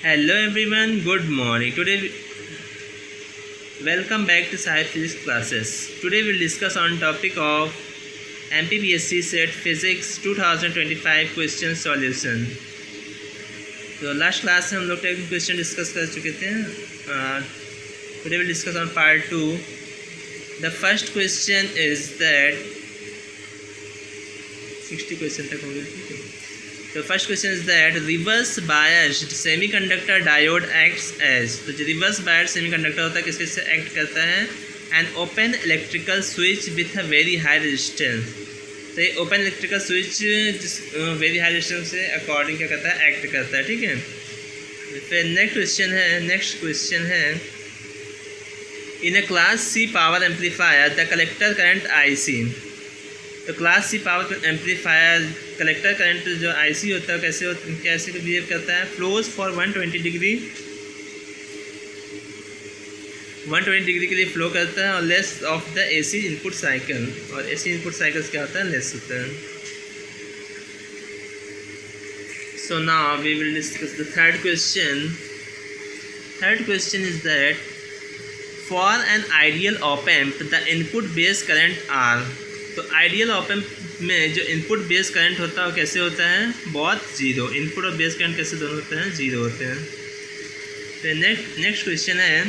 Hello everyone, good morning. Welcome back to Sci Physics classes. Today we'll discuss on topic of MPPSC Set Physics 2025 question solution. तो last class में हम लोग technical question discuss कर चुके थे. Today will discuss on part 2. The first question is that 60 question तक होंगे. The first question is that reverse biased semiconductor diode acts as. तो जो reverse biased semiconductor होता है किसके से एक्ट करता है? An open electrical switch with a very high resistance. तो ये open electrical switch जिस very high resistance से according क्या करता है? एक्ट करता है. ठीक है. फिर next question है in a class C power amplifier the collector current IC. तो class C power amplifier collector current IC आईसी होता है कैसे बिहेव करता है? फ्लोज फॉर 120 डिग्री के लिए फ्लो करता है और less of the AC input cycle. और एसी इनपुट साइकिल्स क्या होता है? लेस होता है. So now we will discuss the third question is that for an ideal op amp the input base current are. तो आइडियल ऑप एम्प में जो input base current होता है वो कैसे होता है? बहुत जीरो. इनपुट और बेस करंट कैसे दोनों होते हैं? जीरो होते हैं. तो नेक्स्ट क्वेश्चन है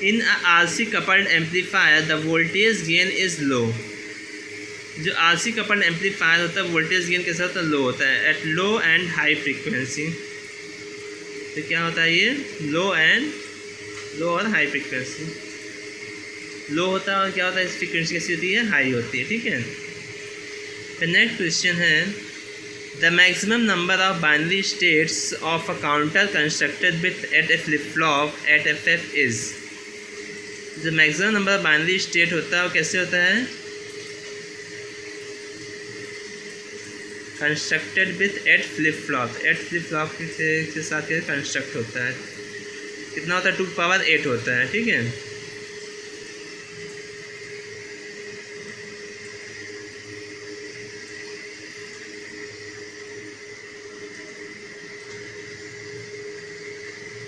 in RC coupled amplifier the voltage gain is low. जो आरसी कपल्ड एम्पलीफायर होता है वोल्टेज गेन कैसा होता है? लो होता है at low and high frequency. तो क्या होता है ये? लो और हाई फ्रीक्वेंसी. लो होता है और क्या होता है? इस फ्रीक्वेंसी कैसी होती है? हाई होती है. ठीक है. फिर नेक्स्ट क्वेश्चन है the maximum number of binary states of a counter constructed with eight a flip flop eight F F is. जो maximum number of binary state होता है वो कैसे होता है? Constructed with eight flip flop के साथ कंस्ट्रक्ट होता है. कितना होता है? 2 पावर 8 होता है. ठीक है.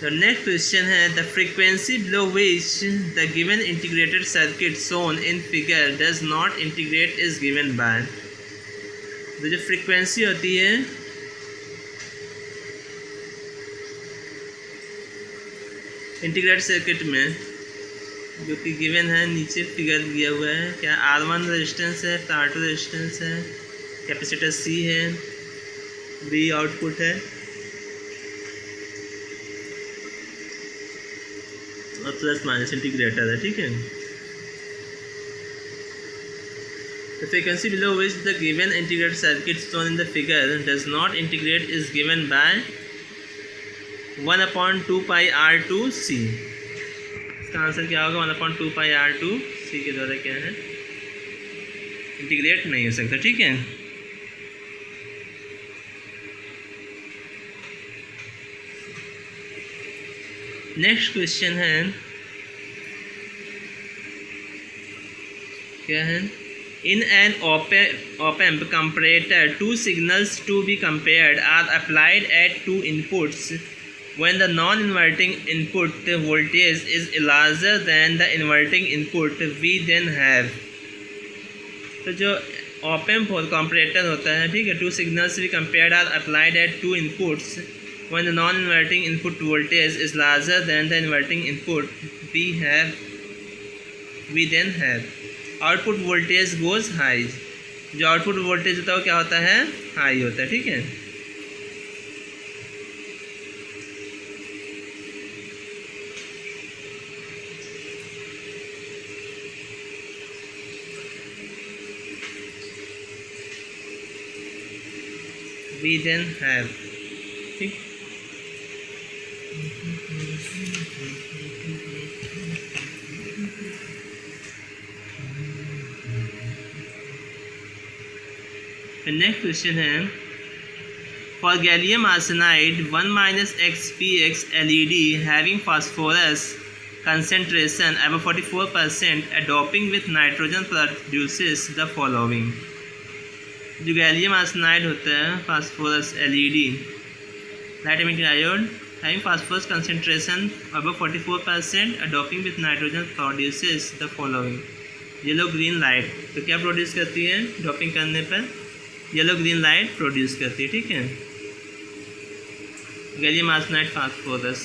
तो नेक्स्ट क्वेश्चन है the frequency below which the given integrated circuit shown in figure does not integrate is given by. तो जो फ्रीक्वेंसी होती है इंटीग्रेटेड सर्किट में जो कि गिवन है नीचे फिगर दिया हुआ है. क्या R1 रेजिस्टेंस है, R2 रेजिस्टेंस है, कैपेसिटर C है, B आउटपुट है और प्लस माइनस इंटीग्रेटर है. ठीक है. The frequency below which the given integrated circuit shown in the figure does not integrate is given by 1/2 pi R2 C. इसका answer क्या होगा? 1/2 pi R2 C के द्वारा क्या है? इंटीग्रेट नहीं हो सकता. ठीक है. नेक्स्ट क्वेश्चन है क्या है? In an op amp comparator 2 signals to be compared are applied at 2 inputs when the non-inverting input voltage is larger than the inverting input we then have. तो जो op amp comparator होता है, ठीक है, 2 signals to be compared are applied at 2 inputs when the non-inverting input voltage is larger than the inverting input we then have. Output voltage goes high. जो output voltage होता है वो क्या होता है? हाई होता है. ठीक है. we then have. ठीक. नेक्स्ट क्वेश्चन है for gallium arsenide 1 - XPX LED having phosphorus concentration above 44% doping with nitrogen produces the following. जो गैलियम आर्सेनाइड होता है phosphorus LED Light emitting diode having phosphorus concentration above 44%, a doping with nitrogen produces the following. Yellow green light, तो क्या produce करती है doping करने पर? Yellow green light produce करती है, ठीक है। गैलियम आर्सेनाइड फास्फोरस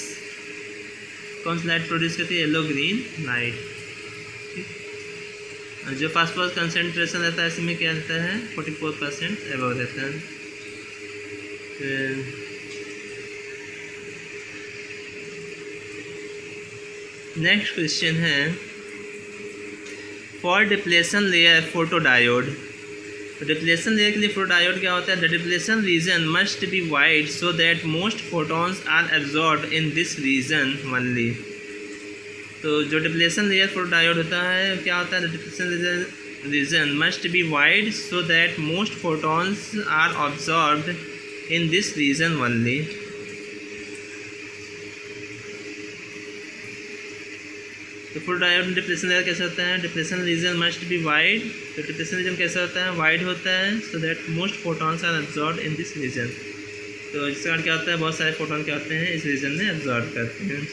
कौन सी लाइट प्रोड्यूस करती है? येलो ग्रीन लाइट, ठीक। जो फास्फोरस कंसेंट्रेशन रहता है इसमें क्या रहता है? 44% एबव रहता है। नेक्स्ट क्वेश्चन है फॉर डिप्लेशन लेयर फोटोडायोड। तो डिप्लेशन लेयर के लिए फोटोडायोड क्या होता है? The depletion region must be wide so that most photons are absorbed in this region only. तो जो डिप्लेशन लेयर फोटोडायोड होता है क्या होता है? The depletion region must be wide so that most photons are absorbed in this region only. तो photodiode depletion layer कैसे होता है? Depletion region must be wide. तो डिप्लेशन रीजन कैसा होता है? वाइड होता है, so that most photons are absorbed in this region. तो इसके कारण क्या होता है? बहुत सारे फोटॉन क्या होते हैं? इस रीजन में एब्जॉर्ब करते हैं।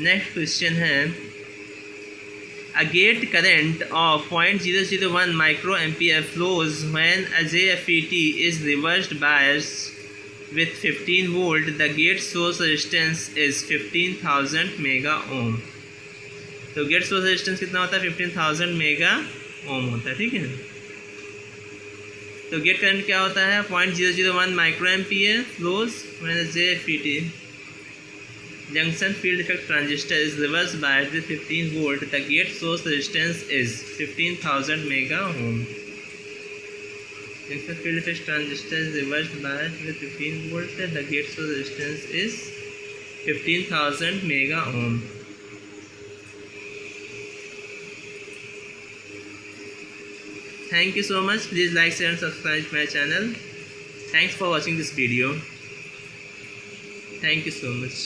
नेक्स्ट क्वेश्चन है a gate current of 0.001 microampere flows when a JFET is reversed biased with 15 volt. The gate source resistance is 15,000 mega ohm। तो गेट सोर्स रेजिस्टेंस कितना होता है? 15,000 मेगा ओम होता है, ठीक है। तो गेट करंट क्या होता है? 0.001 microampere flows when JFET junction field effect transistor is reversed biased with 15 volt. The gate source resistance is 15,000 mega ohm। Junction field effect transistor is reversed biased with 15 volt. The gate source resistance is 15,000 mega ohm। Thank you so much. Please like, share and subscribe my channel. Thanks for watching this video. Thank you so much.